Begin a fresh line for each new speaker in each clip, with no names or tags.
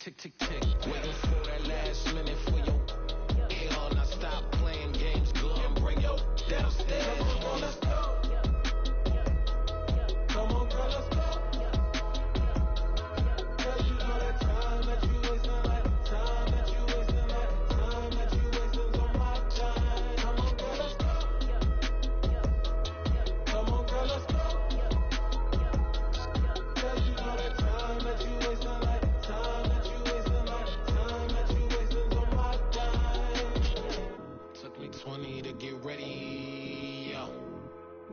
tick, tick, tick. Waiting for that last minute for your hell. Now stop playing games, go and bring your downstairs. Come on, let's go. Come on, girl, let's go. Girl, you know that time that you wasting, like time that you wasting, like time that you wasting on my time. Come on, girl, let's go. Come on, girl, let's go. Girl, you know that time that you wasting, like time that you wasting, like time that you wasting on my time. Took me 20 to get ready, yo.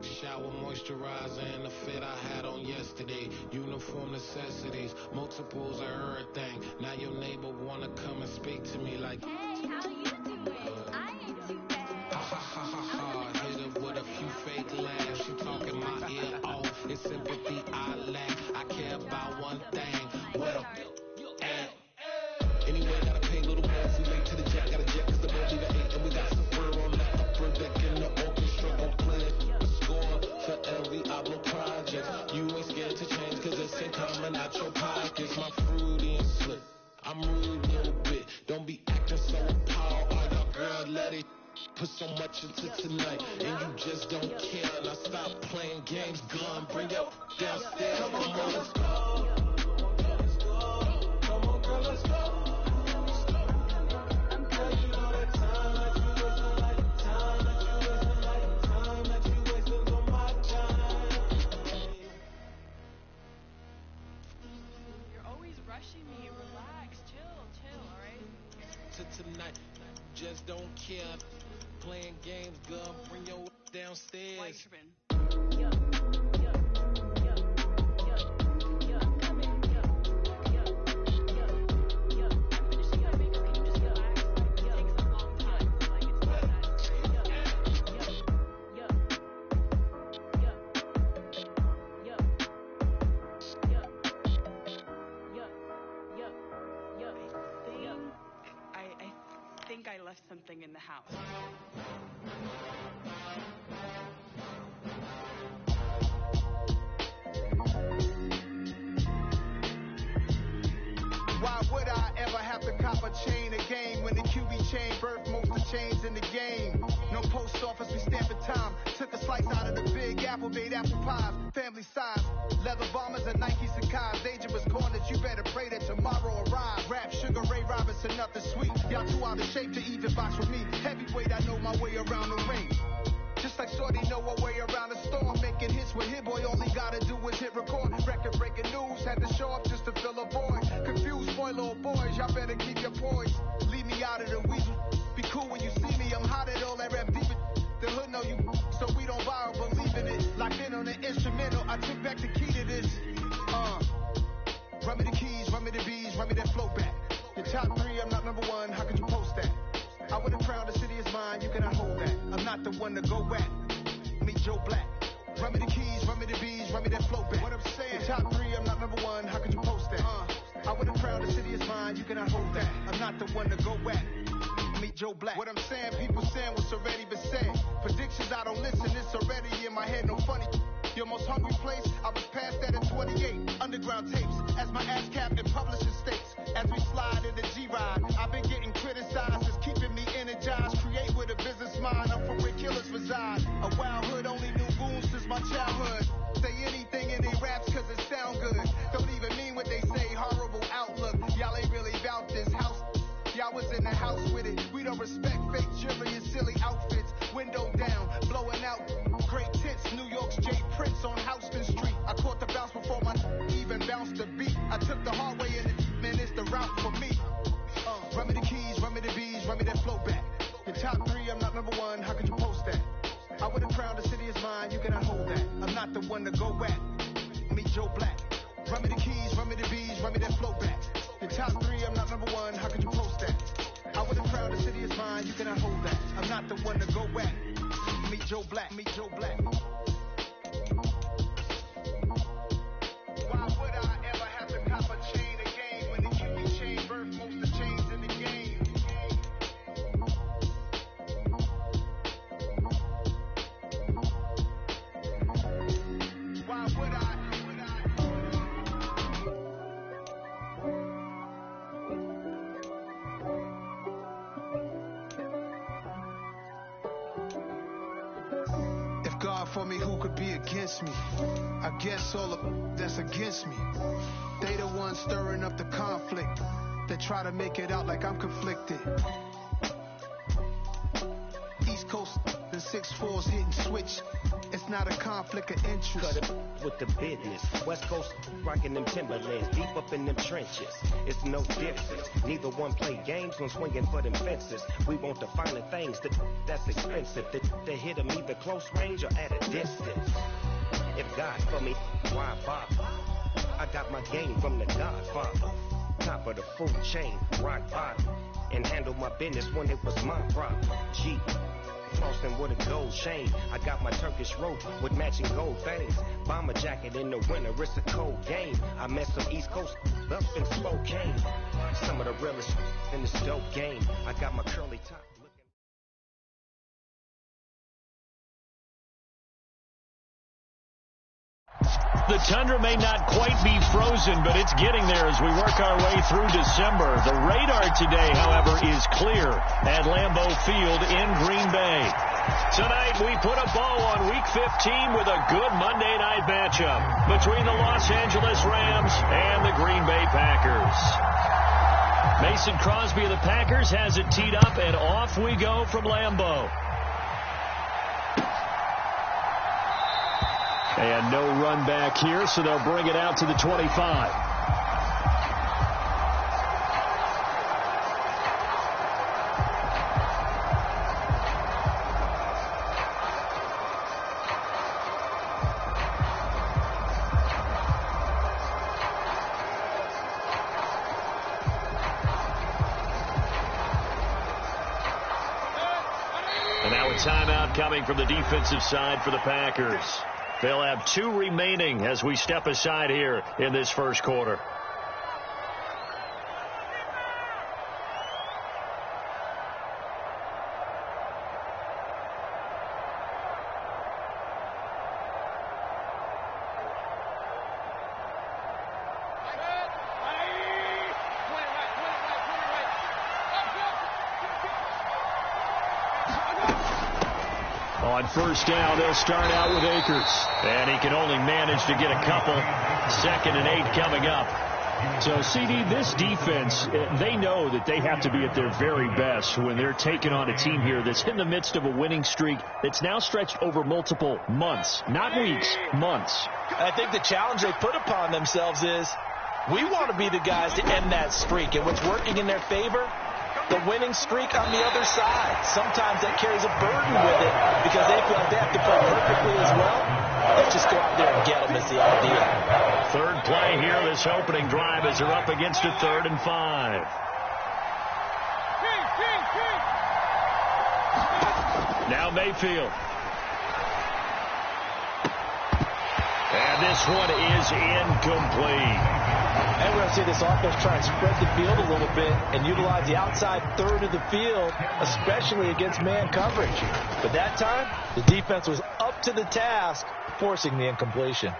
Shower, moisturizer, and the fit I had on yesterday. Uniform necessities, multiples of everything. Now your neighbor wanna come and speak to me like,
hey, how you doing? I ain't too bad.
Ha ha ha ha ha. Hit her with a few fake laughs. She talking my ear off. It's sympathy I lack. I care about one thing. What up? Anyway, gotta pay little more if we late to the jack. Gotta jet cause the boat leave at 8. And we got some fur on the upper deck in the orchestra. Gon' play a score for every Ablo project. You ain't scared to change cause it's ain't coming out your pockets. My fruity and slip. I'm rude a little bit. Don't be acting so appalled. Oh, your girl, let it put so much into tonight. And you just don't care. Now stop playing games. Gun, bring your downstairs. Come on, let's go. Come on, girl, let's go. Tonight, just don't care. Playing games, girl, bring your downstairs.
I left something in the house.
Why would I ever have to cop a chain again when the QB chain birthed most of the chains in the game? No post office, we stamping time. Took a slice out of the big apple, made apple pies, family size. Leather bombers and Nike Sacai's, dangerous corners, you better pray that tomorrow arrives. Rap, Sugar Ray Robinson, nothing sweet. Y'all too out of shape to even box with me. Heavyweight, I know my way around the ring. Just like Shorty know her way around the storm. Making hits with Hit Boy, all he gotta do is hit record. Record breaking news, had to show up just to fill a void. Confused boy, little boys, y'all better keep your poise. Leave me out of the weasel. Be cool when you see me, I'm hot at all that rap deep. The hood know you, so we don't borrow, believe in it. Locked in on the instrumental, I took back the key to this. Run me the keys, run me the bees, run me that flow back. Your top 3, I'm not number 1, how could you post that? I would have crowned the city is mine, you cannot hold that. I'm not the one to go at. Meet Joe Black. Run me the keys, run me the bees, run me that flow back. What I'm saying, your top 3, I'm not number 1, how could you post that? I would have crowned the city is mine, you cannot hold that. I'm not the one to go at. Meet Joe Black. What I'm saying, people saying what's already been said. Predictions, I don't listen, it's already in my head, no funny. Your most hungry place, I was past that in 28. Underground tapes, as my ass cap in publishing states. As we slide in the G-Ride, I've been getting criticized, it's keeping me energized. Create with a business mind, I'm from where killers reside. A wild hood, only knew goons since my childhood. Say anything in they raps cause it sound good. Don't even mean what they say, horrible outlook. Y'all ain't really about this house. Y'all was in the house with it. We don't respect fake jewelry and silly outfits. Window down, blowing out. Great tits, New York's J. Prince on Houston Street. I caught the bounce before my even bounced the beat. I took the hard way and man, it's the route for me. Run me the keys, run me the bees, run me that flow back. Your top 3, I'm not number 1, how could you post that? I would have crowned the city is mine, you cannot hold that. I'm not the one to go at. Meet Joe Black. Run me the keys, run me the bees, run me that flow back. Your top 3, I'm not number 1, how could you post that? I would have crowned the city is mine, you cannot hold that. I'm not the one to go at. Meet Joe Black, meet Joe Black. Why would I ever have to cop a chain again when the QB chain birthed most of the chains in the game? Why would I? for me, who could be against me? I guess all of that's against me. They the ones stirring up the conflict. They try to make it out like I'm conflicted. East Coast and 6'4's hitting switch. It's not a conflict of interest.
Cut it with the business. West Coast rocking them Timberlands, deep up in them trenches. It's no difference. Neither one play games when swinging for them fences. We want the finer things that's expensive. To hit them either close range or at a distance. If God for me, why bother? I got my game from the Godfather. Top of the food chain, rock bottom. And handle my business when it was my problem. G. Flossing with a gold chain. I got my Turkish rope with matching gold things. Bomber jacket in the winter, it's a cold game. I met some East Coast up in Spokane. Some of the realest in this dope game. I got my curly top.
The tundra may not quite be frozen, but it's getting there as we work our way through December. The radar today, however, is clear at Lambeau Field in Green Bay. Tonight, we put a bow on Week 15 with a good Monday night matchup between the Los Angeles Rams and the Green Bay Packers. Mason Crosby of the Packers has it teed up, and off we go from Lambeau. And no run back here, so they'll bring it out to the 25. And now a timeout coming from the defensive side for the Packers. They'll have 2 remaining as we step aside here in this first quarter. On first down, they'll start out with Akers. And he can only manage to get a couple. 2nd and 8 coming up. So, CD, this defense, they know that they have to be at their very best when they're taking on a team here that's in the midst of a winning streak that's now stretched over multiple months. Not weeks, months.
I think the challenge they put upon themselves is we want to be the guys to end that streak. And what's working in their favor? The winning streak on the other side. Sometimes that carries a burden with it because they feel like they have to play perfectly as well. Let's just go out there and get them is the idea.
Third play here, this opening drive as they're up against a 3rd and 5. Now Mayfield. And this one is incomplete.
And we're going to see this offense try and spread the field a little bit and utilize the outside 3rd of the field, especially against man coverage. But that time, the defense was up to the task, forcing the incompletion.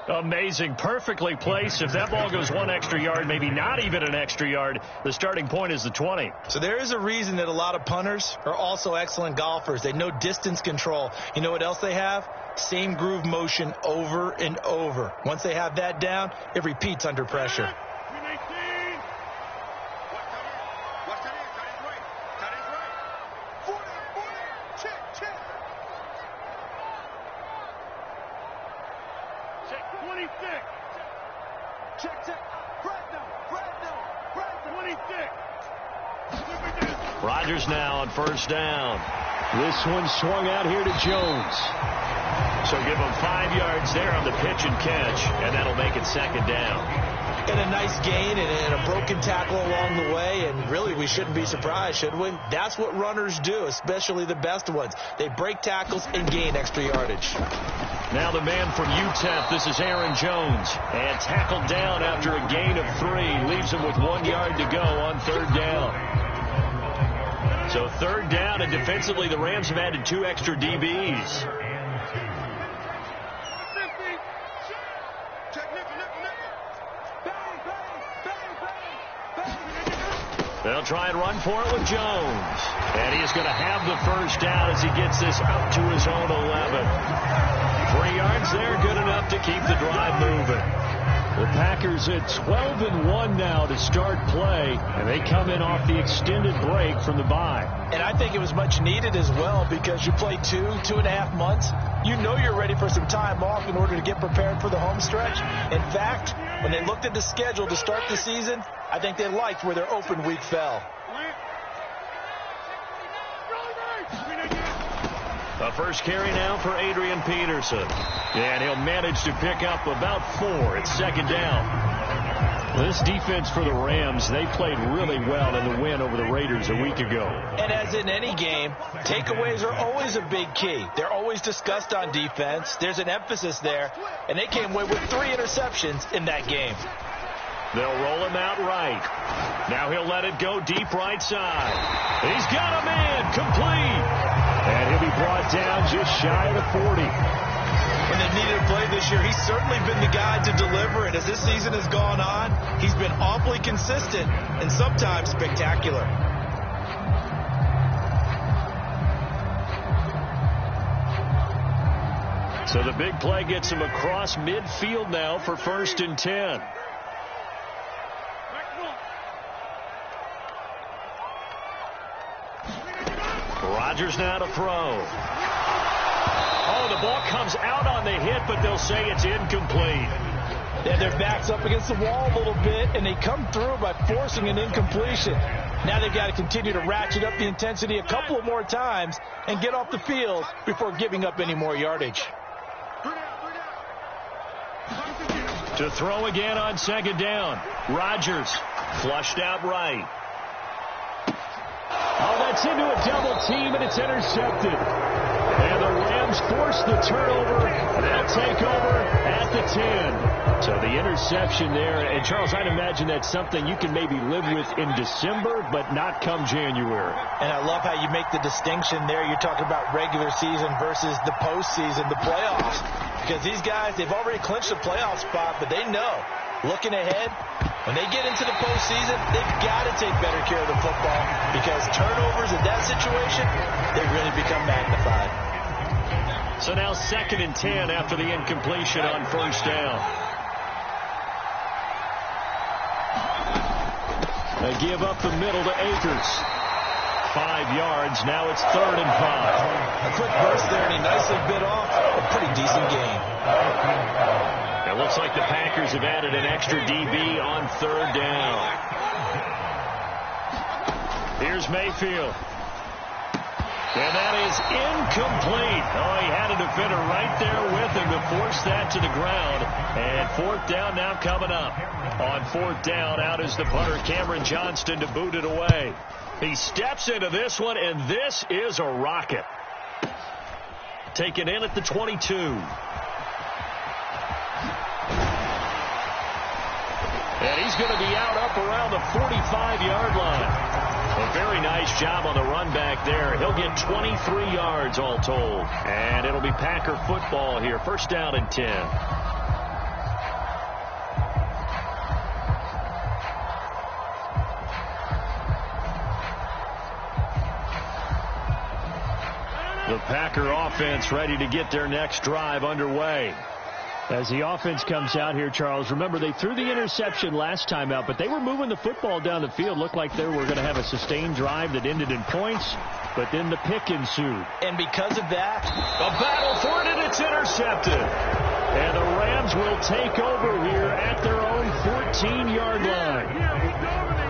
Amazing. Perfectly placed. If that ball goes 1 extra yard, maybe not even an extra yard, the starting point is the 20.
So there is a reason that a lot of punters are also excellent golfers. They know distance control. You know what else they have? Same groove motion over and over. Once they have that down, it repeats under pressure.
Rodgers now on first down. This one swung out here to Jones. So give him 5 yards there on the pitch and catch, and that'll make it 2nd down.
And a nice gain and a broken tackle along the way, and really we shouldn't be surprised, should we? That's what runners do, especially the best ones. They break tackles and gain extra yardage.
Now the man from UTEP, this is Aaron Jones, and tackled down after a gain of 3. Leaves him with 1 yard to go on 3rd down. So 3rd down, and defensively the Rams have added 2 extra DBs. They'll try and run for it with Jones. And he's going to have the first down as he gets this out to his own 11. 3 yards there, good enough to keep the drive moving. The Packers at 12-1 now to start play, and they come in off the extended break from the bye.
And I think it was much needed as well because you play 2.5 months. You know you're ready for some time off in order to get prepared for the home stretch. In fact, when they looked at the schedule to start the season, I think they liked where their open week fell.
The first carry now for Adrian Peterson. And he'll manage to pick up about 4 at second down. This defense for the Rams, they played really well in the win over the Raiders a week ago.
And as in any game, takeaways are always a big key. They're always discussed on defense. There's an emphasis there. And they came away with 3 interceptions in that game.
They'll roll him out right. Now he'll let it go deep right side. He's got a man complete. And he'll be brought down just shy of the 40.
When they needed a play this year, he's certainly been the guy to deliver it. As this season has gone on, he's been awfully consistent and sometimes spectacular.
So the big play gets him across midfield now for 1st and 10. Rodgers now to throw. Oh, the ball comes out on the hit, but they'll say it's incomplete.
Yeah, their back's up against the wall a little bit, and they come through by forcing an incompletion. Now they've got to continue to ratchet up the intensity a couple of more times and get off the field before giving up any more yardage.
To throw again on second down. Rodgers flushed out right. Oh, that's into a double team, and it's intercepted. And the Rams force the turnover. They'll take over at the 10. So the interception there. And, Charles, I'd imagine that's something you can maybe live with in December, but not come January.
And I love how you make the distinction there. You're talking about regular season versus the postseason, the playoffs. Because these guys, they've already clinched a playoff spot, but they know, looking ahead, when they get into the postseason, they've got to take better care of the football because turnovers in that situation, they really become magnified.
So now 2nd and 10 after the incompletion on 1st down. They give up the middle to Akers. 5 yards. Now it's 3rd and 5.
A quick burst there, and he nicely bit off a pretty decent gain.
It looks like the Packers have added an extra DB on 3rd down. Here's Mayfield. And that is incomplete. Oh, he had a defender right there with him to force that to the ground. And 4th down now coming up. On 4th down, out is the punter, Cameron Johnston, to boot it away. He steps into this one, and this is a rocket. Taken in at the 22. And he's going to be out up around the 45-yard line. A very nice job on the run back there. He'll get 23 yards all told. And it'll be Packer football here. 1st down and 10. The Packer offense ready to get their next drive underway. As the offense comes out here, Charles, remember they threw the interception last time out, but they were moving the football down the field. Looked like they were going to have a sustained drive that ended in points, but then the pick ensued.
And because of that,
a battle for it, and it's intercepted. And the Rams will take over here at their own 14-yard line.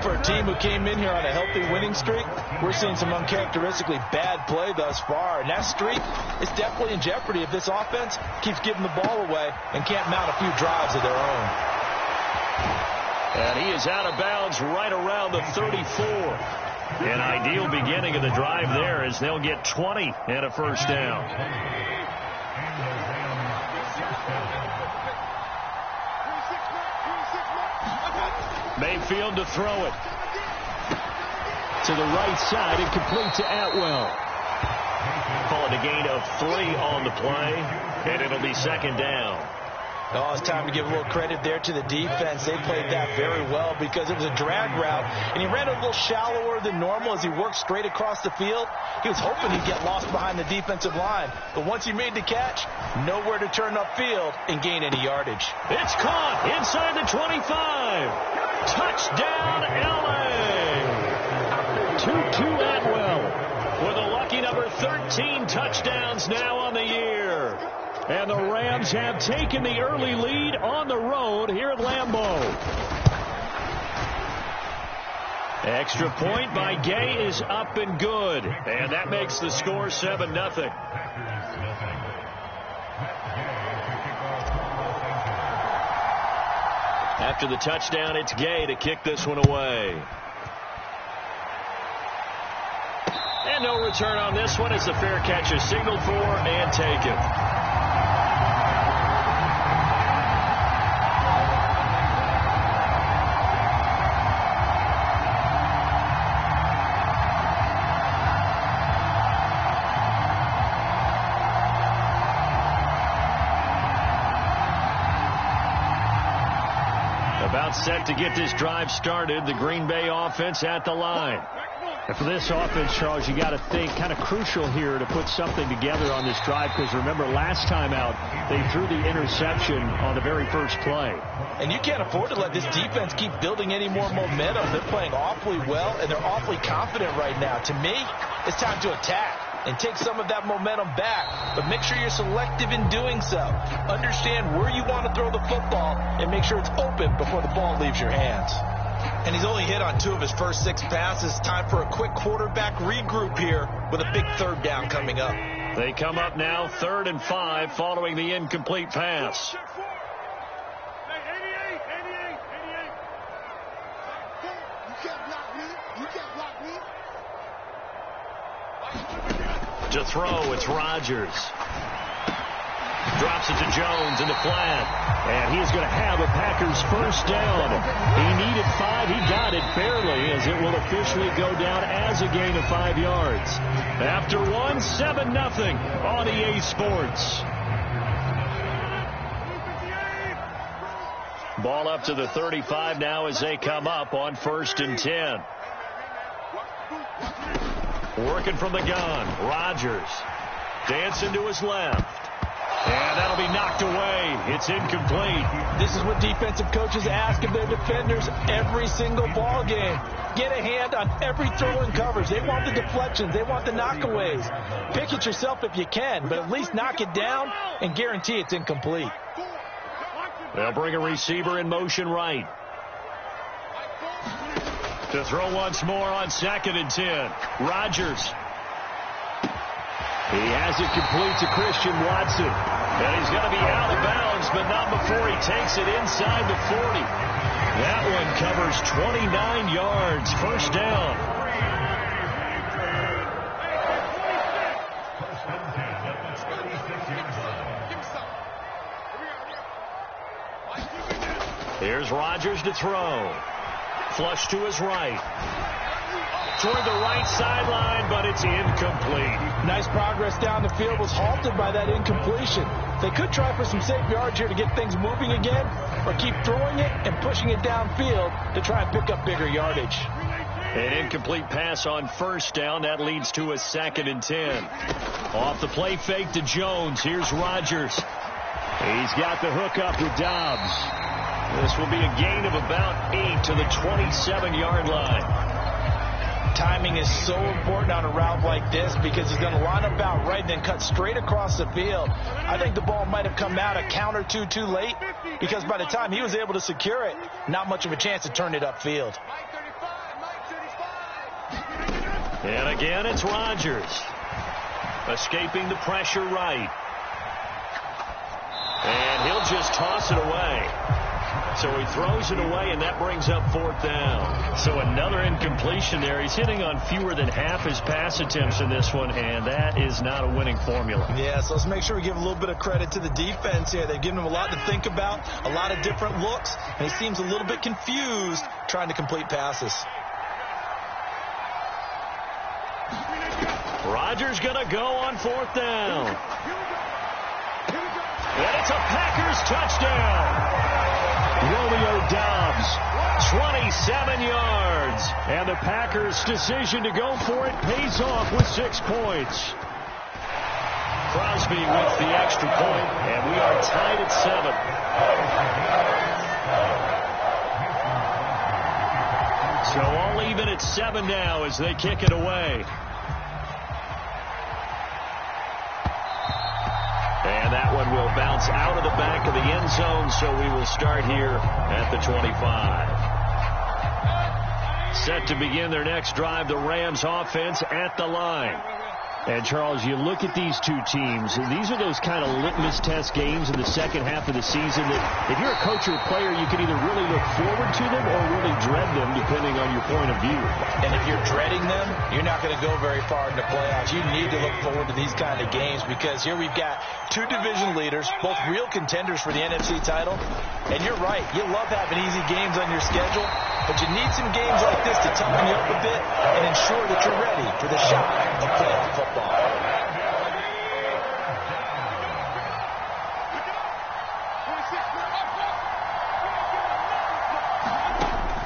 For a team who came in here on a healthy winning streak, we're seeing some uncharacteristically bad play thus far. And that streak is definitely in jeopardy if this offense keeps giving the ball away and can't mount a few drives of their own.
And he is out of bounds right around the 34. An ideal beginning of the drive there as they'll get 20 and a 1st down. Mayfield to throw it. To the right side and complete to Atwell. Call it a gain of 3 on the play, and it'll be 2nd down.
Oh, it's time to give a little credit there to the defense. They played that very well because it was a drag route, and he ran a little shallower than normal as he worked straight across the field. He was hoping he'd get lost behind the defensive line, but once he made the catch, nowhere to turn upfield and gain any yardage.
It's caught inside the 25. Touchdown, L.A. Tutu Atwell with a lucky number 13 touchdowns now on the year. And the Rams have taken the early lead on the road here at Lambeau. Extra point by Gay is up and good. And that makes the score 7-0. After the touchdown, it's Gay to kick this one away. And no return on this one as the fair catch is signaled for and taken. About set to get this drive started. The Green Bay offense at the line.
And for this offense, Charles, you got to think kind of crucial here to put something together on this drive, because remember last time out they threw the interception on the very first play.
And you can't afford to let this defense keep building any more momentum. They're playing awfully well, and they're awfully confident right now. To me, it's time to attack and take some of that momentum back, but make sure you're selective in doing so. Understand where you want to throw the football and make sure it's open before the ball leaves your hands. And he's only hit on 2 of his first 6 passes. Time for a quick quarterback regroup here with a big third down coming up.
They come up now 3rd and 5 following the incomplete pass. To throw, it's Rodgers. Drops it to Jones in the flat. And he's going to have a Packers first down. He needed 5. He got it barely, as it will officially go down as a gain of 5 yards. After 1, 7-0 on EA Sports. Ball up to the 35 now as they come up on 1st and 10. Working from the gun, Rodgers dancing to his left. And that'll be knocked away. It's incomplete.
This is what defensive coaches ask of their defenders every single ball game. Get a hand on every throw in coverage. They want the deflections. They want the knockaways. Pick it yourself if you can, but at least knock it down and guarantee it's incomplete.
They'll bring a receiver in motion right. To throw once more on 2nd and 10. Rodgers. He has it complete to Christian Watson. And he's going to be out of bounds, but not before he takes it inside the 40. That one covers 29 yards. First down. Here's Rodgers to throw. Flush to his right. Toward the right sideline, but it's incomplete.
Nice progress down the field, was halted by that incompletion. They could try for some safe yards here to get things moving again, or keep throwing it and pushing it downfield to try and pick up bigger yardage.
An incomplete pass on 1st down. That leads to a 2nd and 10. Off the play fake to Jones. Here's Rodgers. He's got the hook up with Dobbs. This will be a gain of about 8 to the 27-yard line.
Timing is so important on a route like this because he's going to line up out right and then cut straight across the field. I think the ball might have come out a count or two too late because by the time he was able to secure it, not much of a chance to turn it upfield.
And again, it's Rodgers. Escaping the pressure right. And he'll just toss it away. So he throws it away, and that brings up 4th down. So another incompletion there. He's hitting on fewer than half his pass attempts in this one, and that is not a winning formula.
Yeah, so let's make sure we give a little bit of credit to the defense here. They've given him a lot to think about, a lot of different looks, and he seems a little bit confused trying to complete passes.
Rodgers going to go on 4th down. And it's a Packers touchdown. Romeo Doubs, 27 yards. And the Packers' decision to go for it pays off with 6 points. Crosby with the extra point, and we are tied at 7. So all even at 7 now as they kick it away. And that one will bounce out of the back of the end zone, so we will start here at the 25. Set to begin their next drive, the Rams offense at the line. And, Charles, you look at these two teams, and these are those kind of litmus test games in the second half of the season that if you're a coach or a player, you can either really look forward to them or really dread them, depending on your point of view.
And if you're dreading them, you're not going to go very far in the playoffs. You need to look forward to these kind of games because here we've got 2 division leaders, both real contenders for the NFC title. And you're right, you love having easy games on your schedule, but you need some games like this to toughen you up a bit and ensure that you're ready for the shot of playoff football.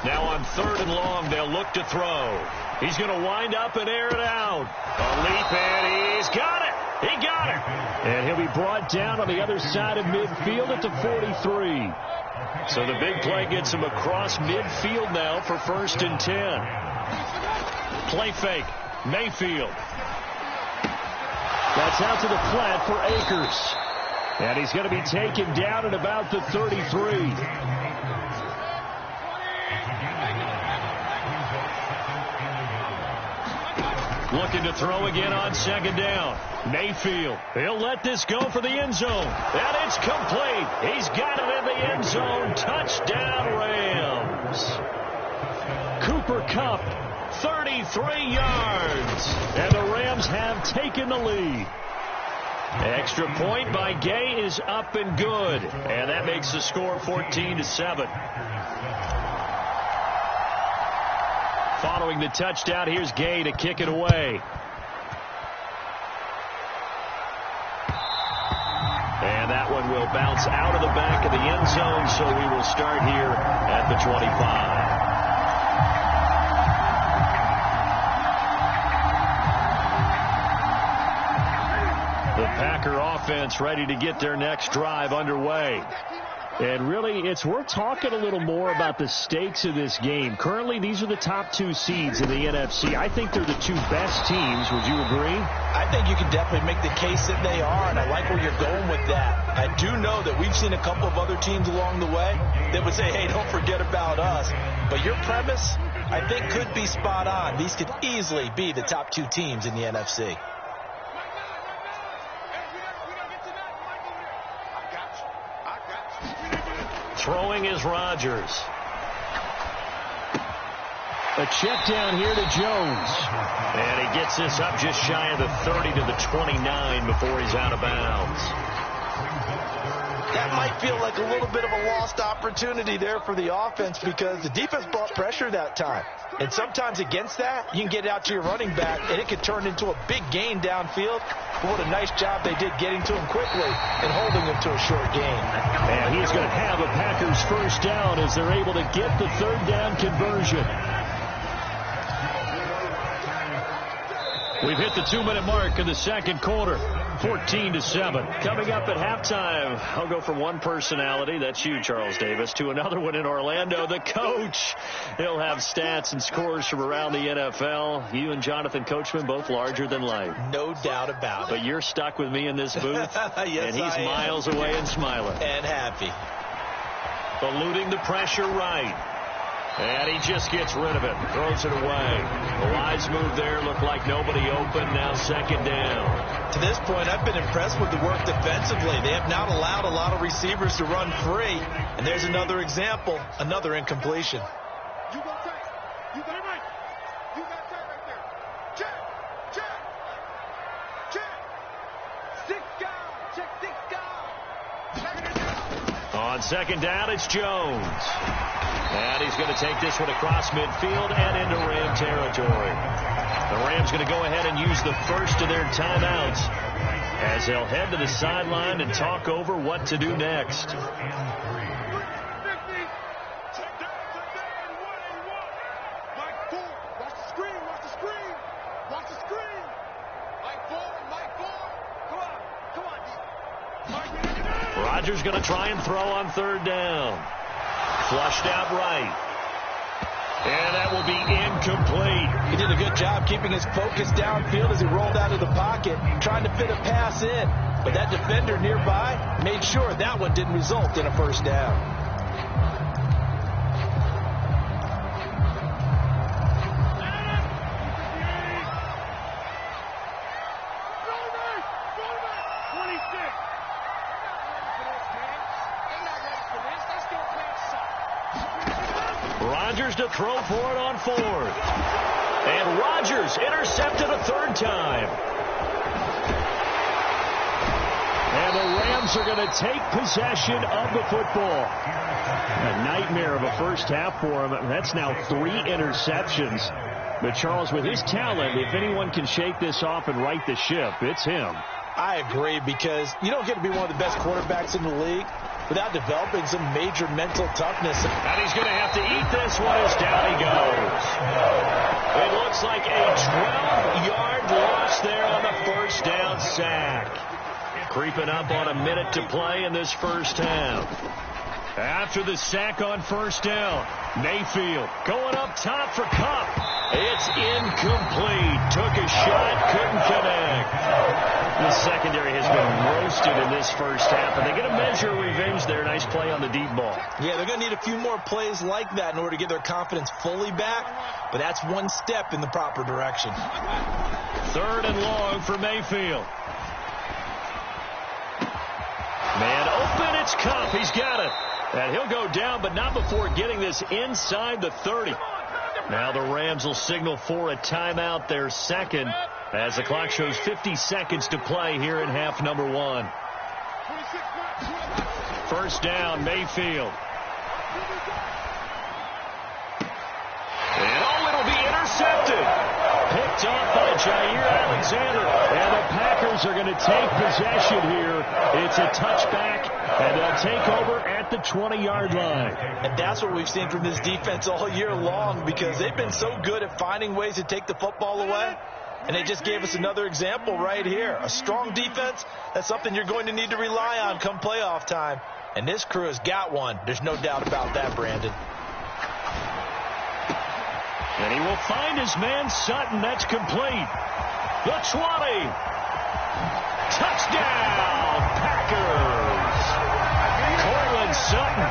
Now on 3rd and long, they'll look to throw. He's going to wind up and air it out. A leap, and he's got it. He got it. And he'll be brought down on the other side of midfield at the 43. So the big play gets him across midfield now for 1st and 10. Play fake. Mayfield. That's out to the flat for Akers. And he's going to be taken down at about the 33. Looking to throw again on 2nd down. Mayfield. He'll let this go for the end zone. And it's complete. He's got it in the end zone. Touchdown, Rams. Cooper Kupp, 33 yards. And the Rams have taken the lead. Extra point by Gay is up and good. And that makes the score 14-7. Following the touchdown, here's Gay to kick it away. And that one will bounce out of the back of the end zone, so we will start here at the 25. The Packer offense ready to get their next drive underway. And really, it's worth talking a little more about the stakes of this game. Currently, these are the top 2 seeds in the NFC. I think they're the 2 best teams. Would you agree?
I think you can definitely make the case that they are, and I like where you're going with that. I do know that we've seen a couple of other teams along the way that would say, hey, don't forget about us. But your premise, I think, could be spot on. These could easily be the top 2 teams in the NFC.
Throwing is Rodgers. A check down here to Jones. And he gets this up just shy of the 30 to the 29 before he's out of bounds.
That might feel like a little bit of a lost opportunity there for the offense because the defense brought pressure that time. And sometimes against that, you can get out to your running back, and it could turn into a big gain downfield. But what a nice job they did getting to him quickly and holding him to a short gain.
And he's going to have a Packers first down as they're able to get the 3rd down conversion. We've hit the 2-minute mark in the 2nd quarter. 14-7. Coming up at halftime, I'll go from one personality, that's you, Charles Davis, to another one in Orlando, the coach. He'll have stats and scores from around the NFL. You and Jonathan Coachman, both larger than life.
No doubt about it.
But you're stuck with me in this booth,
yes,
and he's miles away and smiling.
And happy.
Eluding the pressure right. And he just gets rid of it. Throws it away. The wise move there. Looked like nobody open. Now 2nd down.
To this point, I've been impressed with the work defensively. They have not allowed a lot of receivers to run free. And there's another example. Another incompletion.
You got tight. You got right. You got tight right there. Check. Check. Check. 6 down. Check 6 down. 2nd down.
On 2nd down, it's Jones. And he's going to take this one across midfield and into Ram territory. The Rams going to go ahead and use the first of their timeouts. as they'll head to the sideline and talk over what to do next. Rodgers going to try and throw on 3rd down. Flushed out right. And that will be incomplete.
He did a good job keeping his focus downfield as he rolled out of the pocket, trying to fit a pass in. But that defender nearby made sure that one didn't result in a 1st down.
Rodgers to throw for it on 4th. And Rodgers intercepted a 3rd time. And the Rams are going to take possession of the football. A nightmare of a first half for him. That's now 3 interceptions. But Charles, with his talent, if anyone can shake this off and right the ship, it's him.
I agree, because you don't get to be one of the best quarterbacks in the league without developing some major mental toughness.
And he's going to have to eat this one as down he goes. It looks like a 12-yard loss there on the 1st down sack. Creeping up on a minute to play in this first half. After the sack on 1st down, Mayfield going up top for Kupp. It's incomplete. Took a shot, couldn't connect. The secondary has been roasted in this first half, and they get a measure of revenge there. Nice play on the deep ball.
Yeah, they're going to need a few more plays like that in order to get their confidence fully back, but that's one step in the proper direction.
3rd and long for Mayfield. Man open, it's Kupp. He's got it. And he'll go down, but not before getting this inside the 30. Now the Rams will signal for a timeout, their 2nd, as the clock shows 50 seconds to play here in half number 1. 1st down, Mayfield. And it'll be intercepted. Picked off by Jair Alexander. And the Packers are going to take possession here. It's a touchback, and they'll take over at the 20-yard line.
And that's what we've seen from this defense all year long, because they've been so good at finding ways to take the football away. And they just gave us another example right here. A strong defense, that's something you're going to need to rely on come playoff time. And this crew has got one. There's no doubt about that, Brandon.
And he will find his man Sutton. That's complete. The 20. Touchdown, Packers. Cortland Sutton,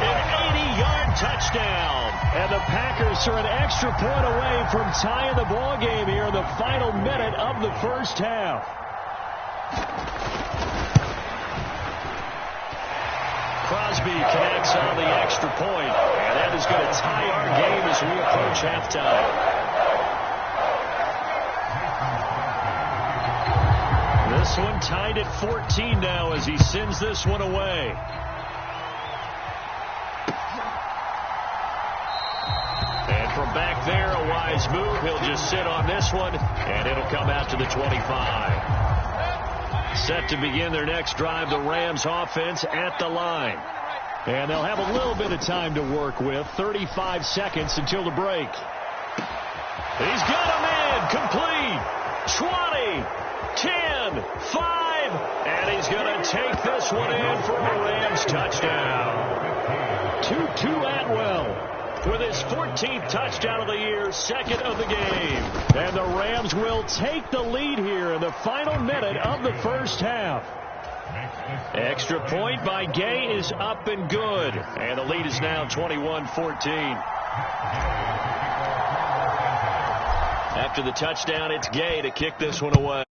an 80-yard touchdown. And the Packers are an extra point away from tying the ball game here in the final minute of the first half. Crosby connects on the extra point, and that is going to tie our game as we approach halftime. This one tied at 14 now as he sends this one away. And from back there, a wise move. He'll just sit on this one, and it'll come out to the 25. Set to begin their next drive, the Rams offense at the line. And they'll have a little bit of time to work with. 35 seconds until the break. He's got a man complete. 20, 10, 5. And he's going to take this one in for a Rams touchdown. Tutu Atwell with his 14th touchdown of the year, 2nd of the game. And the Rams will take the lead here in the final minute of the first half. Extra point by Gay is up and good. And the lead is now 21-14. After the touchdown, it's Gay to kick this one away.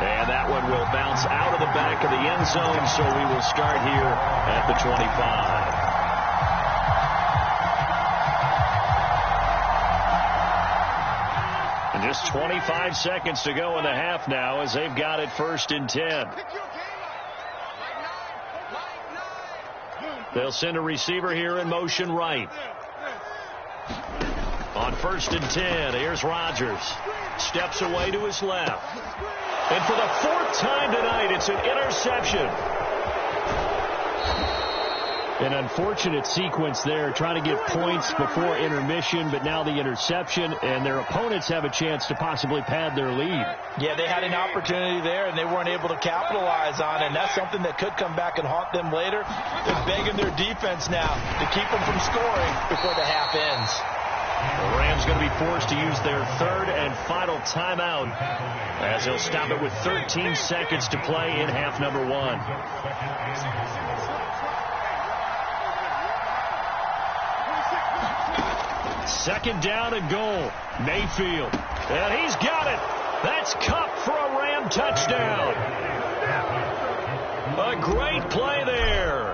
And that one will bounce out of the back of the end zone, so we will start here at the 25. And just 25 seconds to go in the half now as they've got it 1st and 10. They'll send a receiver here in motion right. On 1st and 10. Here's Rodgers. Steps away to his left. And for the 4th time tonight, it's an interception. An unfortunate sequence there, trying to get points before intermission, but now the interception, and their opponents have a chance to possibly pad their lead.
Yeah, they had an opportunity there, and they weren't able to capitalize on it, and that's something that could come back and haunt them later. They're begging their defense now to keep them from scoring before the half ends.
The Rams going to be forced to use their 3rd and final timeout as they'll stop it with 13 seconds to play in half number 1. Second down and goal. Mayfield. And he's got it. That's Cup for a Ram touchdown. A great play there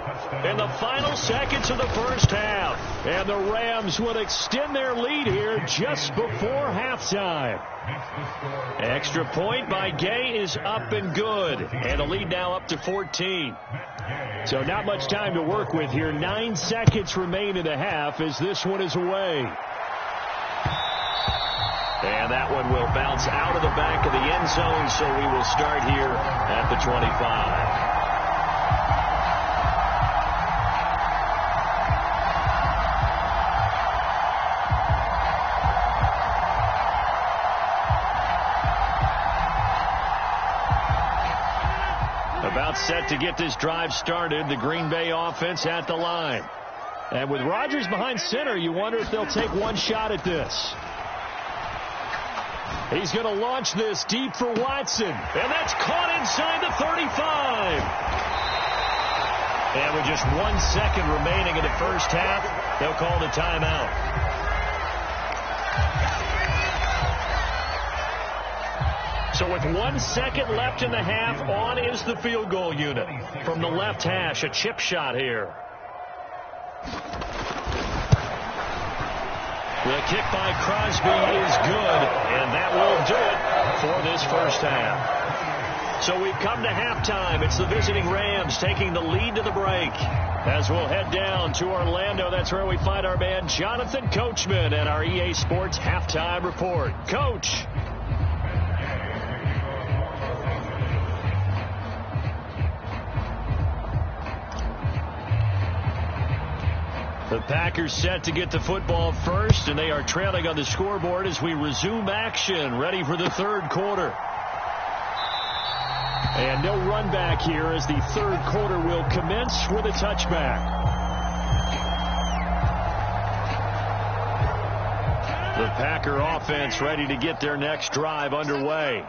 in the final seconds of the first half. And the Rams will extend their lead here just before halftime. Extra point by Gay is up and good. And the lead now up to 14. So not much time to work with here. 9 seconds remain in the half as this one is away. And that one will bounce out of the back of the end zone, so we will start here at the 25. About set to get this drive started, the Green Bay offense at the line. And with Rodgers behind center, you wonder if they'll take one shot at this. He's going to launch this deep for Watson. And that's caught inside the 35. And with just 1 second remaining in the first half, they'll call the timeout. So with 1 second left in the half, on is the field goal unit. From the left hash, a chip shot here. The kick by Crosby is good, and that will do it for this first half. So we've come to halftime. It's the visiting Rams taking the lead to the break. As we'll head down to Orlando, that's where we find our man Jonathan Coachman at our EA Sports Halftime Report. Coach. The Packers set to get the football first, and they are trailing on the scoreboard as we resume action, ready for the third quarter. And no run back here as the third quarter will commence with a touchback. The Packer offense ready to get their next drive underway.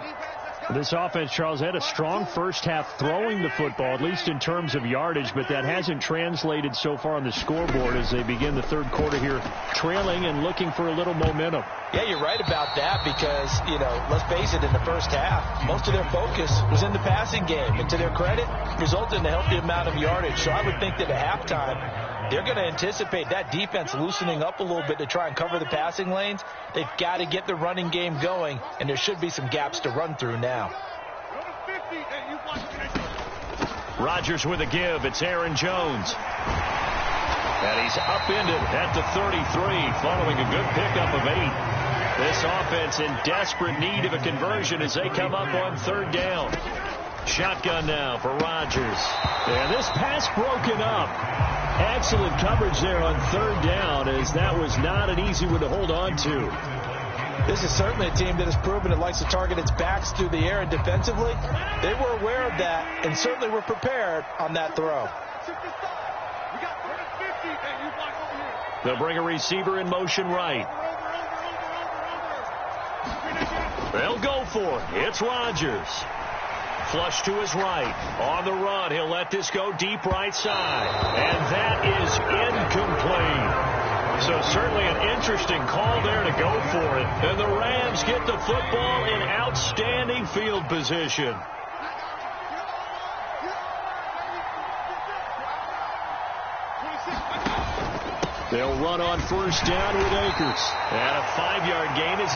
This offense, Charles, had a strong first half throwing the football, at least in terms of yardage, but that hasn't translated so far on the scoreboard as they begin the third quarter here, trailing and looking for a little momentum.
Yeah, you're right about that because, let's face it, in the first half, most of their focus was in the passing game. And to their credit, resulted in a healthy amount of yardage. So I would think that at halftime, they're going to anticipate that defense loosening up a little bit to try and cover the passing lanes. They've got to get the running game going, and there should be some gaps to run through now.
Rodgers with a give. It's Aaron Jones. And he's upended at the 33, following a good pickup of 8. This offense in desperate need of a conversion as they come up on third down. Shotgun now for Rodgers. And this pass broken up. Excellent coverage there on third down, as that was not an easy one to hold on to.
This is certainly a team that has proven it likes to target its backs through the air, and defensively, they were aware of that and certainly were prepared on that throw.
They'll bring a receiver in motion right. They'll go for it. It's Rodgers. Flush to his right. On the run, he'll let this go deep right side. And that is incomplete. So certainly an interesting call there to go for it. And the Rams get the football in outstanding field position. They'll run on first down with Akers. And a 5-yard gain is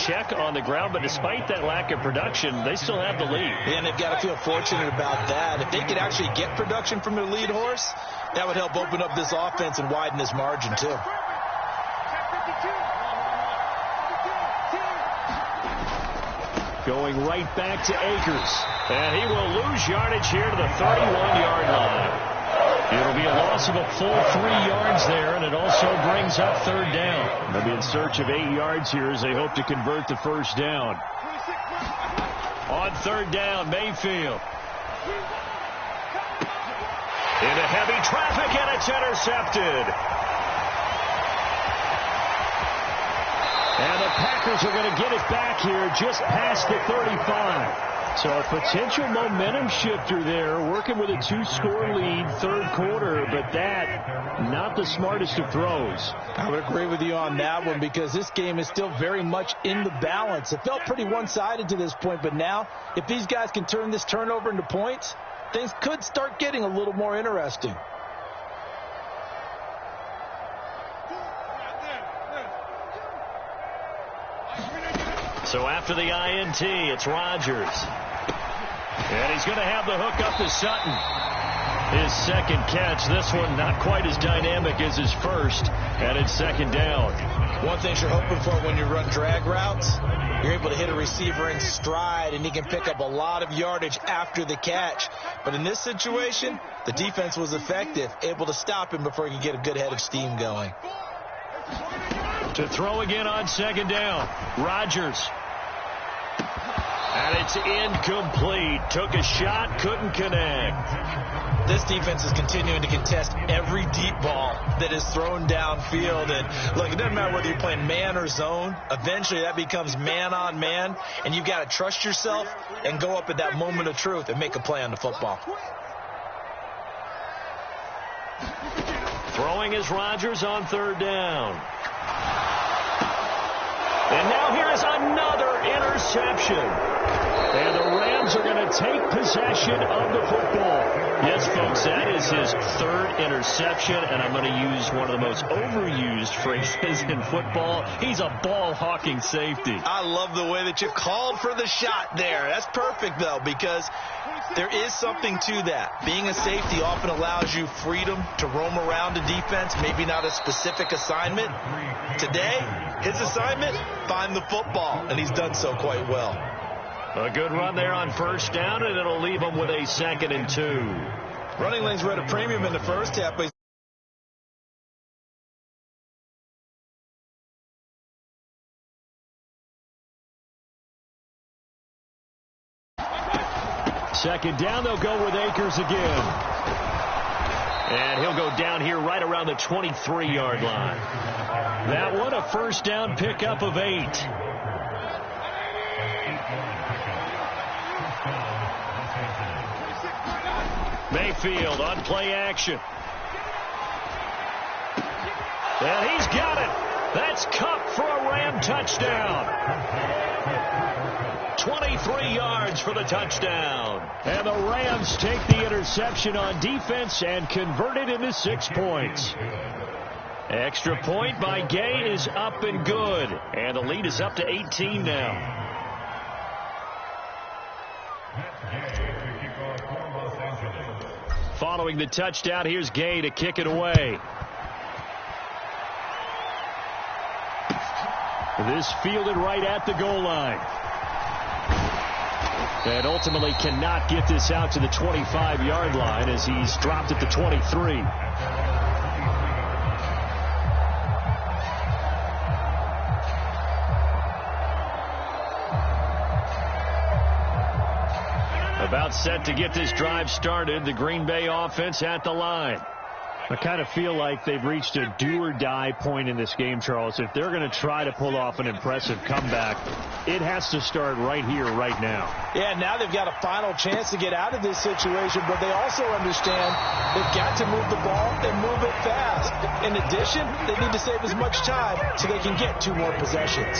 check on the ground, but despite that lack of production, they still have the lead.
And they've got to feel fortunate about that. If they could actually get production from their lead horse, that would help open up this offense and widen this margin, too.
Going right back to Akers. And he will lose yardage here to the 31-yard line. It'll be a loss of a full 3 yards there, and it also brings up third down. They'll be in search of 8 yards here as they hope to convert the first down. On third down, Mayfield. Into heavy traffic, and it's intercepted. And the Packers are going to get it back here just past the 35. So a potential momentum shifter there, working with a 2-score lead, third quarter, but that, not the smartest of throws.
I would agree with you on that one because this game is still very much in the balance. It felt pretty one-sided to this point, but now, if these guys can turn this turnover into points, things could start getting a little more interesting.
So after the INT, it's Rodgers. And he's going to have the hook up to Sutton. His second catch. This one not quite as dynamic as his first. And it's second down.
One thing you're hoping for when you run drag routes, you're able to hit a receiver in stride, and he can pick up a lot of yardage after the catch. But in this situation, the defense was effective, able to stop him before he could get a good head of steam going.
To throw again on second down. Rodgers. And it's incomplete. Took a shot, couldn't connect.
This defense is continuing to contest every deep ball that is thrown downfield. And look, it doesn't matter whether you're playing man or zone. Eventually that becomes man on man. And you've got to trust yourself and go up at that moment of truth and make a play on the football.
Throwing is Rodgers on third down. And now here is another interception. And the Rams are going to take possession of the football. Yes, folks, that is his third interception, and I'm going to use one of the most overused phrases in football. He's a ball-hawking safety.
I love the way that you called for the shot there. That's perfect, though, because there is something to that. Being a safety often allows you freedom to roam around a defense, maybe not a specific assignment. Today, his assignment, find the football, and he's done so quite well.
A good run there on first down, and it'll leave him with a 2nd and 2.
Running lanes were at a premium in the first half, but
second down, they'll go with Akers again. And he'll go down here right around the 23-yard line. That one, a first down pickup of 8. Mayfield on play action. And he's got it. That's Cup for a Ram touchdown. 23 yards for the touchdown. And the Rams take the interception on defense and convert it into 6 points. Extra point by Gay is up and good. And the lead is up to 18 now. Following the touchdown, here's Gay to kick it away. This fielded right at the goal line. And ultimately cannot get this out to the 25-yard line as he's dropped at the 23. About set to get this drive started. The Green Bay offense at the line. I kind of feel like they've reached a do-or-die point in this game, Charles. If they're going to try to pull off an impressive comeback, it has to start right here, right now.
Yeah, now they've got a final chance to get out of this situation, but they also understand they've got to move the ball and move it fast. In addition, they need to save as much time so they can get 2 more possessions.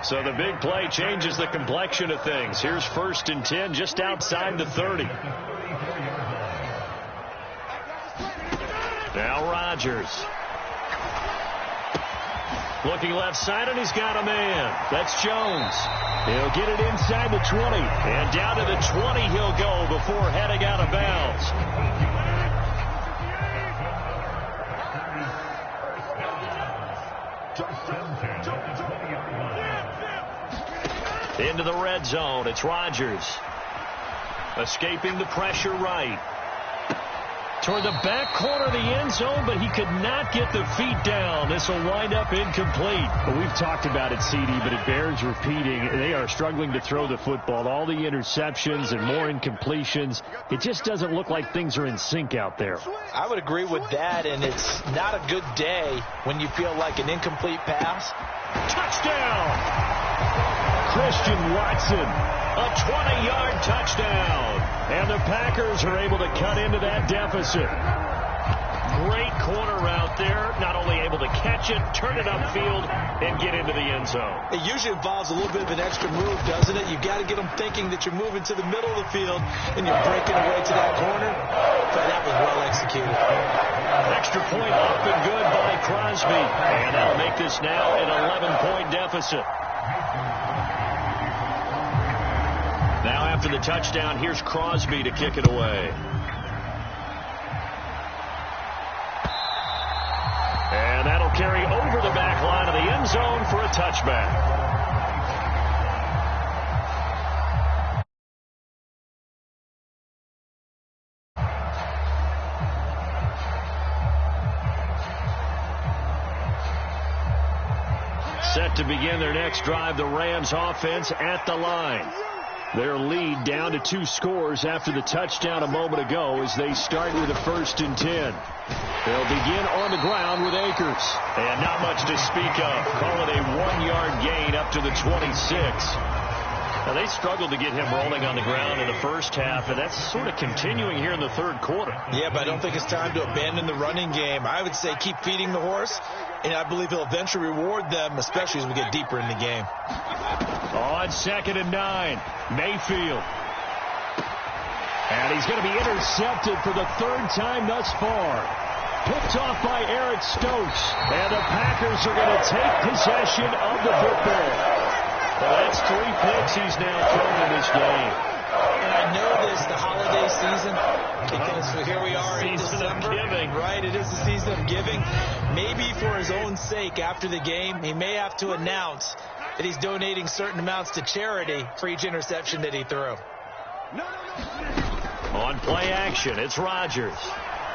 So the big play changes the complexion of things. Here's 1st and 10 just outside the 30. Now Rodgers. Looking left side, and he's got a man. That's Jones. He'll get it inside the 20. And down to the 20 he'll go before heading out of bounds. Into the red zone. It's Rodgers. Escaping the pressure right. Toward the back corner of the end zone, but he could not get the feet down. This will wind up incomplete.
Well, we've talked about it, CD, but it bears repeating. They are struggling to throw the football. All the interceptions and more incompletions. It just doesn't look like things are in sync out there.
I would agree with that, and it's not a good day when you feel like an incomplete pass.
Touchdown! Christian Watson, a 20-yard touchdown. And the Packers are able to cut into that deficit. Great corner route there. Not only able to catch it, turn it upfield, and get into the end zone.
It usually involves a little bit of an extra move, doesn't it? You've got to get them thinking that you're moving to the middle of the field, and you're breaking away to that corner. But that was well executed.
Extra point up and good by Crosby. And that'll make this now an 11-point deficit. Now after the touchdown, here's Crosby to kick it away. And that'll carry over the back line of the end zone for a touchback. Set to begin their next drive, the Rams offense at the line. Their lead down to 2 scores after the touchdown a moment ago as they start with a 1st and 10. They'll begin on the ground with Akers. And not much to speak of. Call it a 1-yard gain up to the 26. Now, they struggled to get him rolling on the ground in the first half, and that's sort of continuing here in the third quarter.
Yeah, but I don't think it's time to abandon the running game. I would say keep feeding the horse, and I believe he'll eventually reward them, especially as we get deeper in the game.
On 2nd and 9, Mayfield. And he's going to be intercepted for the 3rd time thus far. Picked off by Eric Stokes. And the Packers are going to take possession of the football. Well, that's 3 picks he's now thrown in this game.
And I know this, the holiday season, because here we are in December.
Giving.
Right, it is the season of giving. Maybe for his own sake, after the game, he may have to announce that he's donating certain amounts to charity for each interception that he threw.
On play action, it's Rodgers.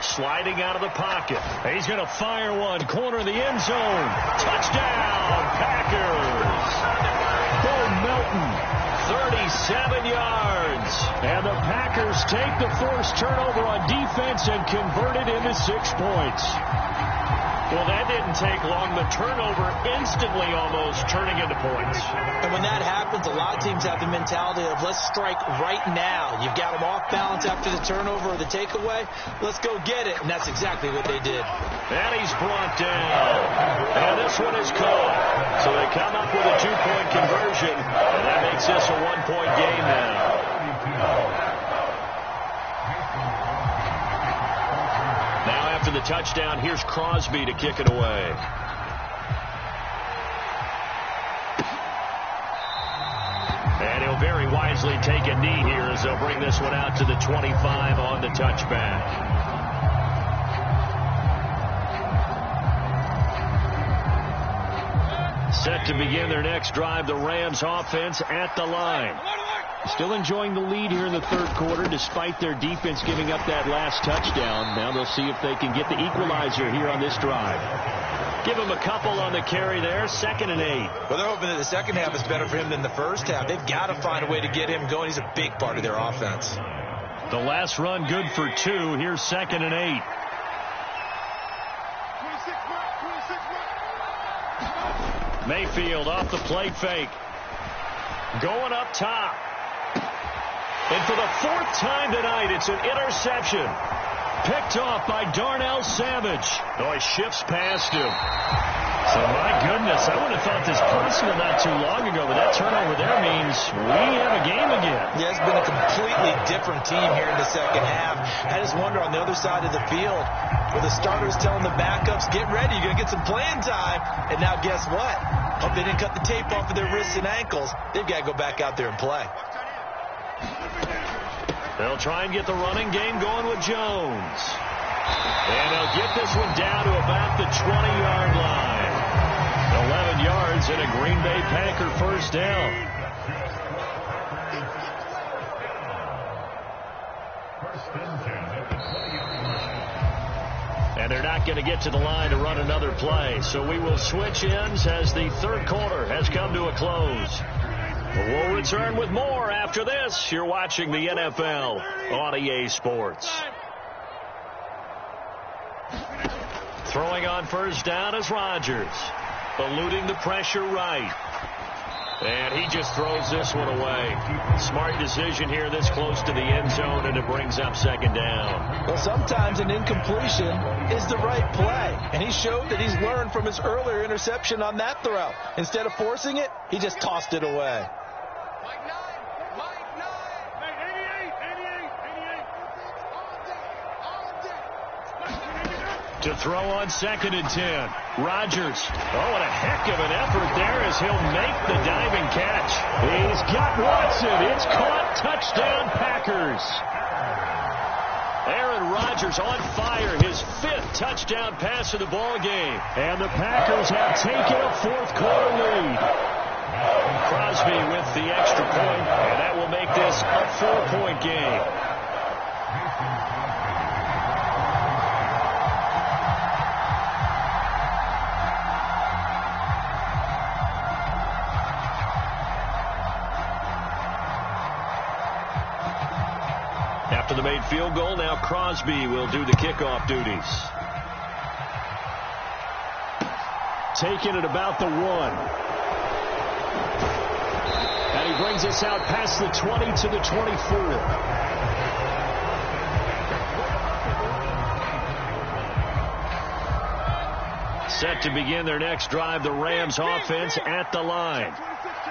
Sliding out of the pocket. He's going to fire one. Corner of the end zone. Touchdown, Packers. Bo Melton, 37 yards. And the Packers take the forced turnover on defense and convert it into 6 points. Well, that didn't take long. The turnover instantly almost turning into points.
And when that happens, a lot of teams have the mentality of let's strike right now. You've got them off balance after the turnover or the takeaway. Let's go get it. And that's exactly what they did.
And he's brought down. And this one is caught. So they come up with a 2-point conversion. And that makes this a 1-point game now. Now after the touchdown, here's Crosby to kick it away. And he'll very wisely take a knee here as they'll bring this one out to the 25 on the touchback. Set to begin their next drive, the Rams offense at the line. Still enjoying the lead here in the third quarter despite their defense giving up that last touchdown. Now they'll see if they can get the equalizer here on this drive. Give him a couple on the carry there, 2nd and 8.
Well, they're hoping that the second half is better for him than the first half. They've got to find a way to get him going. He's a big part of their offense.
The last run good for 2. Here's 2nd and 8. Mayfield off the play fake. Going up top. And for the 4th time tonight, it's an interception. Picked off by Darnell Savage. Oh, he shifts past him. So, my goodness, I would have thought this possible not too long ago, but that turnover there means we have a game again.
Yeah, it's been a completely different team here in the second half. I just wonder on the other side of the field, where the starters telling the backups, get ready, you're going to get some playing time. And now guess what? Hope they didn't cut the tape off of their wrists and ankles. They've got to go back out there and play.
They'll try and get the running game going with Jones. And they'll get this one down to about the 20-yard line. 11 yards and a Green Bay Packer first down. And they're not going to get to the line to run another play. So we will switch ends as the third quarter has come to a close. We'll return with more after this. You're watching the NFL on EA Sports. Throwing on first down is Rodgers. Eluding the pressure right. And he just throws this one away. Smart decision here this close to the end zone, and it brings up second down.
Well, sometimes an incompletion is the right play. And he showed that he's learned from his earlier interception on that throw. Instead of forcing it, he just tossed it away.
To throw on 2nd and 10. Rodgers. Oh, what a heck of an effort there as he'll make the diving catch. He's got Watson. It's caught. Touchdown, Packers. Aaron Rodgers on fire. His 5th touchdown pass of the ball game. And the Packers have taken a fourth quarter lead. Crosby with the extra point, and that will make this a 4-point game. After the made field goal, now Crosby will do the kickoff duties. Taking it about the 1. And he brings us out past the 20 to the 24. Set to begin their next drive, the Rams offense at the line.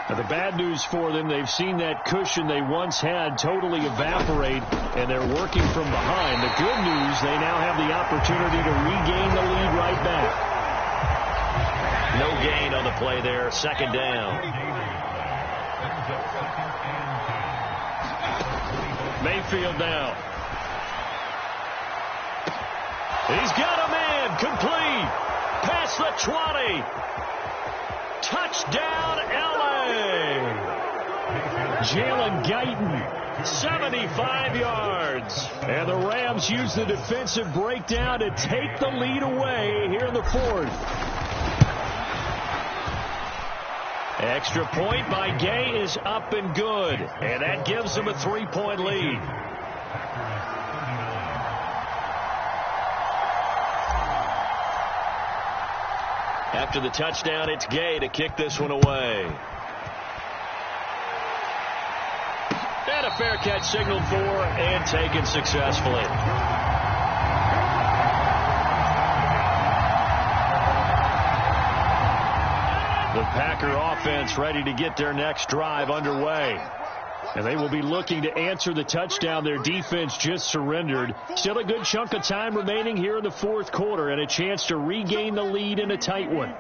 Now, the bad news for them, they've seen that cushion they once had totally evaporate, and they're working from behind. The good news, they now have the opportunity to regain the lead right back. No gain on the play there, second down. Mayfield now. He's got a man, complete. Past the 20. Touchdown, L.A. Jalen Guyton, 75 yards. And the Rams use the defensive breakdown to take the lead away here in the fourth. Extra point by Gay is up and good. And that gives them a 3-point lead. After the touchdown, it's Gay to kick this one away. And a fair catch signaled for and taken successfully. The Packer offense ready to get their next drive underway. And they will be looking to answer the touchdown their defense just surrendered. Still a good chunk of time remaining here in the fourth quarter and a chance to regain the lead in a tight one.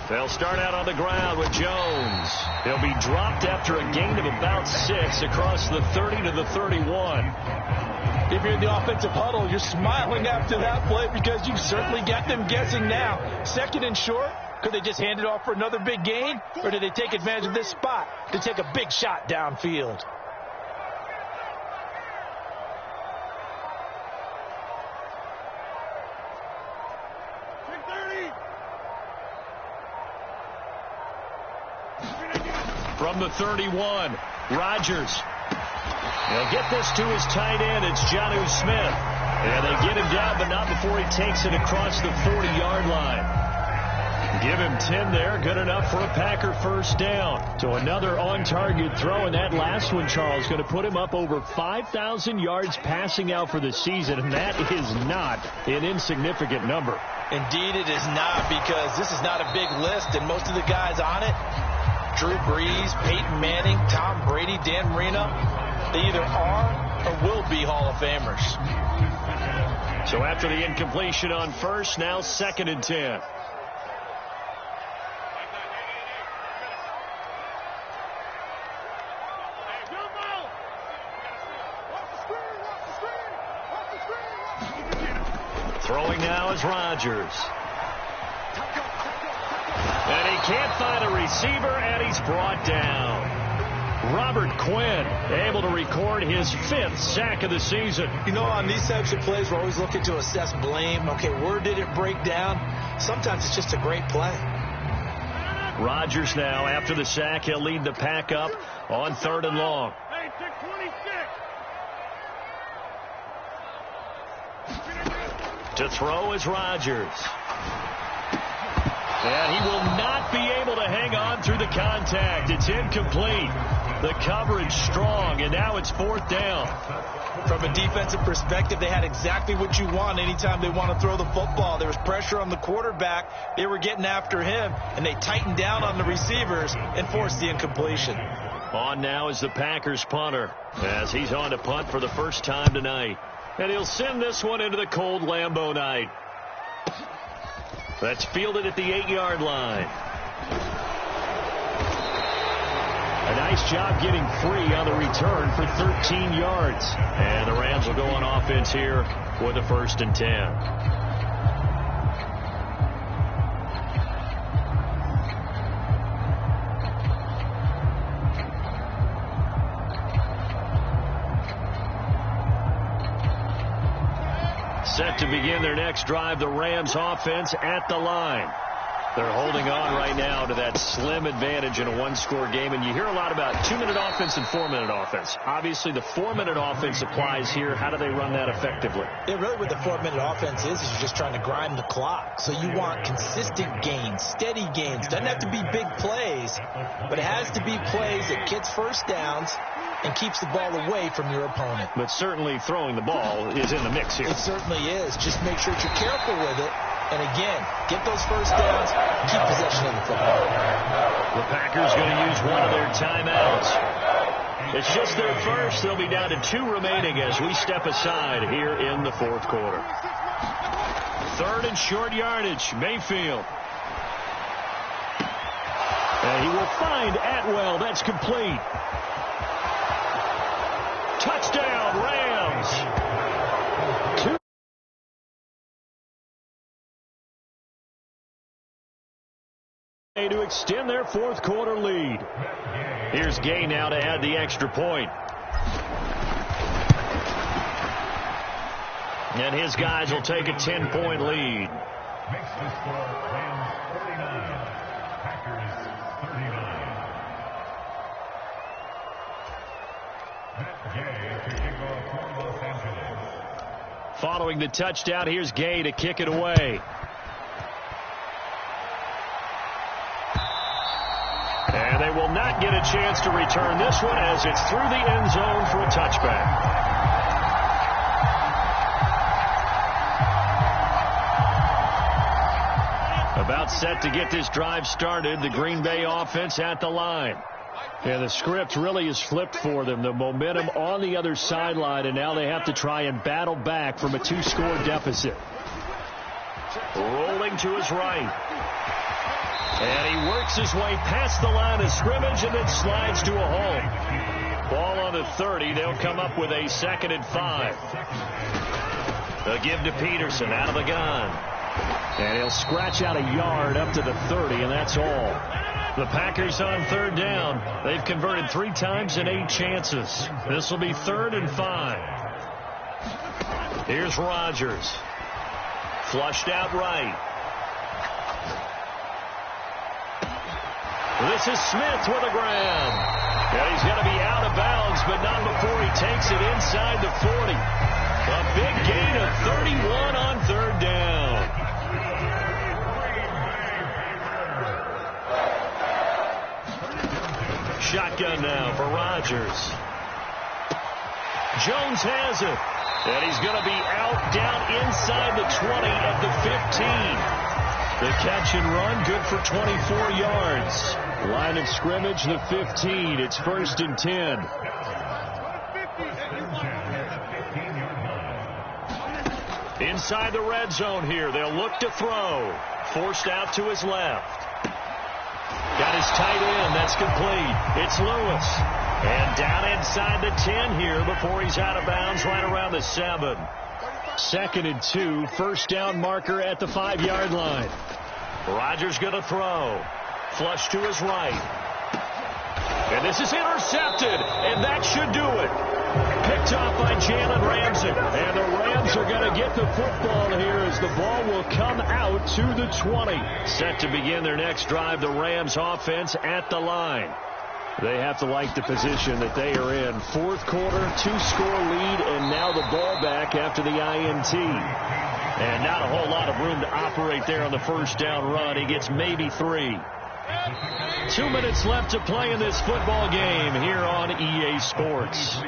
They'll start out on the ground with Jones. He'll be dropped after a gain of about 6 across the 30 to the 31.
If you're in the offensive huddle, you're smiling after that play because you've certainly got them guessing now. 2nd and short. Could they just hand it off for another big gain? Or did they take advantage of this spot to take a big shot downfield?
From the 31, Rodgers. They'll get this to his tight end. It's Jonnu Smith. And they get him down, but not before he takes it across the 40-yard line. Give him 10 there. Good enough for a Packer first down. So another on-target throw, and that last one, Charles, going to put him up over 5,000 yards passing out for the season, and that is not an insignificant number.
Indeed it is not, because this is not a big list, and most of the guys on it, Drew Brees, Peyton Manning, Tom Brady, Dan Marino, they either are or will be Hall of Famers.
So after the incompletion on first, now 2nd and 10. Throwing now is Rodgers. And he can't find a receiver, and he's brought down. Robert Quinn able to record his 5th sack of the season.
You know, on these types of plays, we're always looking to assess blame. Okay, where did it break down? Sometimes it's just a great play.
Rodgers now, after the sack, he'll lead the pack up on 3rd and long. To throw is Rodgers. And he will not be able to hang on through the contact. It's incomplete. The coverage strong, and now it's 4th down.
From a defensive perspective, they had exactly what you want anytime they want to throw the football. There was pressure on the quarterback. They were getting after him, and they tightened down on the receivers and forced the incompletion.
On now is the Packers punter, as he's on to punt for the first time tonight. And he'll send this one into the cold Lambeau night. That's fielded at the 8-yard line. A nice job getting free on the return for 13 yards. And the Rams will go on offense here with a 1st and 10. Set to begin their next drive, the Rams offense at the line. They're holding on right now to that slim advantage in a one-score game, and you hear a lot about 2-minute offense and 4-minute offense. Obviously, the 4-minute offense applies here. How do they run that effectively?
Yeah, really what the 4-minute offense is you're just trying to grind the clock. So you want consistent gains, steady gains. Doesn't have to be big plays, but it has to be plays that gets first downs and keeps the ball away from your opponent.
But certainly throwing the ball is in the mix here.
It certainly is. Just make sure that you're careful with it. And again, get those first downs, keep possession of the football.
The Packers going to use one of their timeouts. It's just their first. They'll be down to 2 remaining as we step aside here in the 4th quarter. 3rd and short yardage, Mayfield. And he will find Atwell. That's complete. Touchdown, Rams. To extend their 4th quarter lead. Here's Gay now to add the extra point. And his guys will take a 10-point lead.
Makes the score Rams 49, Packers 39. Matt Gay to kick off for Los Angeles.
Following the touchdown, here's Gay to kick it away. And they will not get a chance to return this one as it's through the end zone for a touchback. About set to get this drive started, the Green Bay offense at the line. And the script really is flipped for them. The momentum on the other sideline, and now they have to try and battle back from a 2-score deficit. Rolling to his right. And he works his way past the line of scrimmage and then slides to a hole. Ball on the 30. They'll come up with a 2nd and 5. They'll give to Peterson out of the gun. And he'll scratch out a yard up to the 30, and that's all. The Packers on 3rd down. They've converted 3 times in 8 chances. This will be 3rd and 5. Here's Rodgers. Flushed out right. This is Smith with a grab. And he's going to be out of bounds, but not before he takes it inside the 40. A big gain of 31 on 3rd down. shotgun now for Rodgers. Jones has it. And he's going to be out down inside the 20 at the 15. The catch and run, good for 24 yards. Line of scrimmage, the 15. It's 1st and 10. Inside the red zone here. They'll look to throw. Forced out to his left. Got his tight end. That's complete. It's Lewis. And down inside the 10 here before he's out of bounds right around the 7. 2nd and 2. First down marker at the 5-yard line. Rodgers going to throw. Flush to his right. And this is intercepted. And that should do it. Picked off by Jalen Ramsey. And the Rams are going to get the football here as the ball will come out to the 20. Set to begin their next drive, the Rams offense at the line. They have to like the position that they are in. 4th quarter, 2-score lead, and now the ball back after the INT. And not a whole lot of room to operate there on the first down run. He gets maybe 3. 2 minutes left to play in this football game here on EA Sports.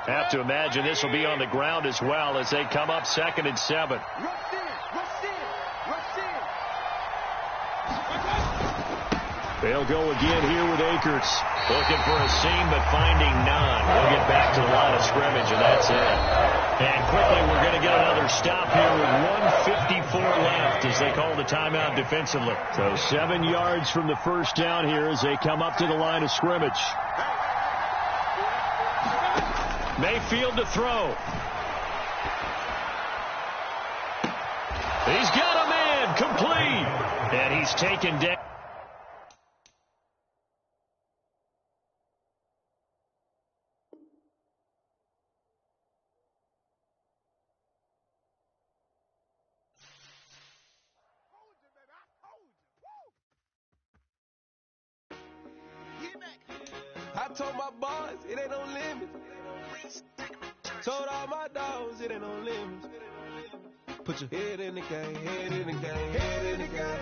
Have to imagine this will be on the ground as well as they come up 2nd and 7. They'll go again here with Akers. Looking for a seam, but finding none. We'll get back to the line of scrimmage, and that's it. And quickly, we're going to get another stop here with 1:54 left as they call the timeout defensively. So 7 yards from the first down here as they come up to the line of scrimmage. Mayfield to throw. He's got a man complete. And he's taken down.
I told my boys it ain't no limit. Told all my dogs it ain't no limit. Put your head in the game, head in the game, head in the game.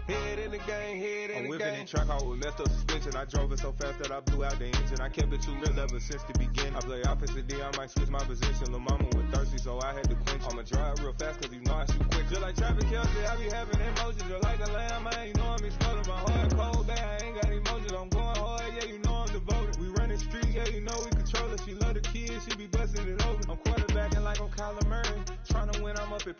Head in the game, head in the game. I'm whipping in track, I was left up suspension. I drove it so fast that I blew out the engine. I kept it too real ever since the beginning. I play opposite D, I might switch my position. Lil' mama was thirsty, so I had to quench. I'ma drive real fast, cause you know I shoot quick. Just like traffic Kelsey, I be having emotions. Just like a lamb, man, you know I'm exploding. My heart cold, bad, I ain't got emotions. I'm going hard, yeah, you know I'm devoted. We running street, yeah, you know we control it. She love the kids, she be busting it open. I'm quarterbacking like I'm Kyler Murray. Trying to win, I'm up at